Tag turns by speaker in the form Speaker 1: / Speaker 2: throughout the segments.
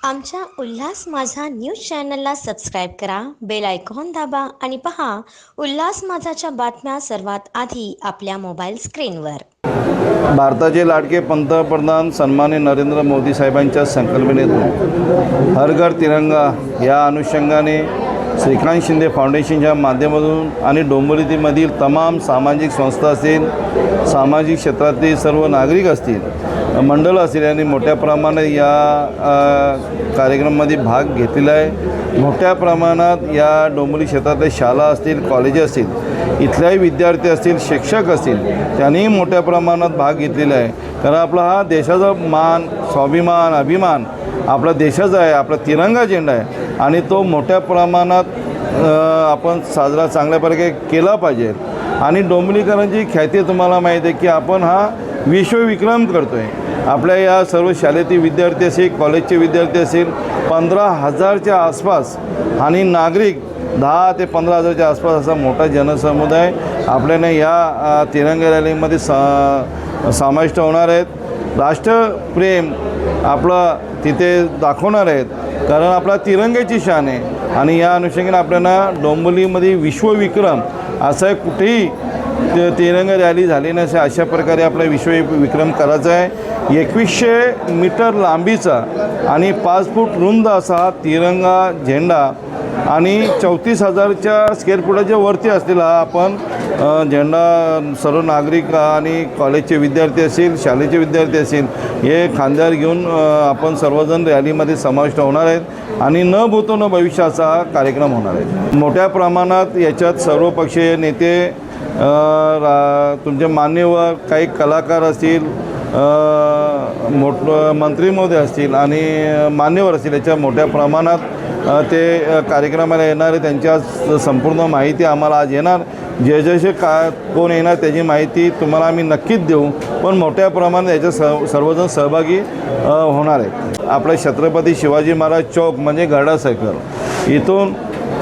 Speaker 1: आमच्या उल्हास माझा न्यूज चॅनलला सबस्क्राईब करा, बेल आयकॉन दाबा आणि पहा उल्हास माझाच्या बातम्या सर्वात आधी आपल्या मोबाईल स्क्रीनवर।
Speaker 2: भारताचे लाडके पंतप्रधान सन्माननीय नरेंद्र मोदी साहेबांच्या संकल्पनेतून हर घर तिरंगा या अनुषंगाने श्रीकांत शिंदे फाउंडेशनच्या माध्यमातून आणि डोंबिवलीमधील तमाम सामाजिक संस्था असतील, सामाजिक क्षेत्रातील सर्व नागरिक असतील, मंडळ असतील यांनी मोठ्या प्रमाणात या कार्यक्रमामध्ये भाग घेतलेला आहे। मोठ्या प्रमाणात या डोंबिवली क्षेत्रातल्या शाळा असतील, कॉलेज असतील, इथल्याही विद्यार्थी असतील, शिक्षक असतील, त्यांनी मोठ्या प्रमाणात भाग घेतलेला आहे। कारण आपला हा देशाचा मान, स्वाभिमान, अभिमान आपला देशाचा आहे, आपला तिरंगा झेंडा आहे आणि तो मोठ्या प्रमाणात आपण साजरा चांगल्या प्रकारे केला पाहिजे। आणि डोंबिवलीकरांची ख्याती तुम्हाला माहीत आहे की आपण हा विश्वविक्रम करतो आहे। आपल्या या सर्व शाळेतील विद्यार्थी असेल, कॉलेजचे विद्यार्थी असेल, 15,000च्या आसपास आणि नागरिक 10 ते 15,000च्या आसपास असा मोठा जनसमुदाय आपल्याला या तिरंगा रॅलीमध्ये समाविष्ट होणार आहेत। राष्ट्रप्रेम आपलं तिथे दाखवणार आहेत, कारण आपला तिरंग्याची शान आहे आणि या अनुषंगाने आपल्याला डोंबिवलीमध्ये विश्वविक्रम असं कुठेही तिरंगा रॅली झाली नसे अशा प्रकारे आपला विश्वविक्रम करायचा आहे। 2100 मीटर लांबीचा आणि 5 फूट रुंद असा हा तिरंगा झेंडा आणि 34,000च्या स्क्वेअर फुटाच्या वरती असलेला हा आपण झेंडा सर्व नागरिक आणि कॉलेजचे विद्यार्थी असतील, शाळेचे विद्यार्थी असतील, हे खांद्यावर घेऊन आपण सर्वजण रॅलीमध्ये समाविष्ट होणार आहेत आणि न भूतो न भविष्याचा हा कार्यक्रम होणार आहे। मोठ्या प्रमाणात याच्यात सर्वपक्षीय नेते, तुमचे मान्यवर, काही कलाकार असतील, मंत्री महोदय असतील आणि मान्यवर असतील, याच्या मोठ्या प्रमाणात ते कार्यक्रमाला येणार आहे। त्यांच्या संपूर्ण माहिती आम्हाला आज येणार, जे जसे कोण येणार त्याची माहिती तुम्हाला आम्ही नक्कीच देऊ, पण मोठ्या प्रमाणात याच्यात सर्वजण सहभागी होणार आहे। आपल्या छत्रपती शिवाजी महाराज चौक म्हणजे गरडा सर्कल इथून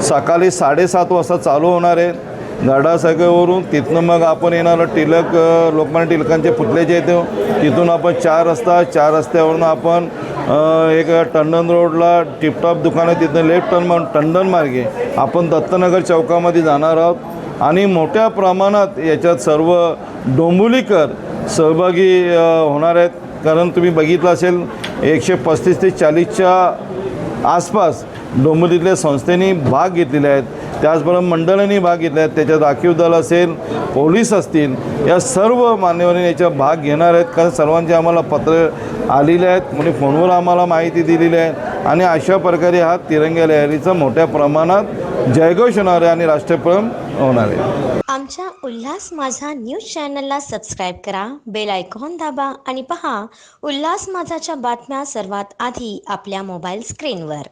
Speaker 2: सकाळी 7:30 वाजता चालू होणार आहे। गरडा सर्कलवरून तिथनं मग आपण येणार टिळक, लोकमान्य टिळकांचे पुतळ्याचे येतो, तिथून आपण 4 रस्त्यावरून आपण एक टंडन रोडला टिपटॉप दुकान आहे, तिथनं लेफ्ट टर्न मारून टंडन मार्गे आपण दत्तनगर चौकामध्ये जाणार आहोत आणि मोठ्या प्रमाणात याच्यात सर्व डोंबिवलीकर सहभागी होणार आहेत। कारण तुम्ही बघितलं असेल 135 ते 40च्या आसपास डोंबिवलीतल्या संस्थेने भाग घेतलेले आहेत, त्याचबरोबर मंडळांनी भाग घेतले आहेत। त्याच्यात राखीव दल असेल, पोलीस असतील, या सर्व मान्यवरांनी याच्यात भाग घेणार आहेत। कारण सर्वांचे आम्हाला पत्र आलेले आहेत, म्हणजे फोनवर आम्हाला माहिती दिलेली आहे आणि अशा प्रकारे हा तिरंगा रॅलीचा मोठ्या प्रमाणात जयघोष होणार आहे आणि राष्ट्रप्रेम होणार आहे।
Speaker 1: आमच्या उल्हास माझा न्यूज चॅनलला सबस्क्राईब करा, बेल आयकॉन दाबा आणि पहा उल्हास माझाच्या बातम्या सर्वात आधी आपल्या मोबाईल स्क्रीनवर।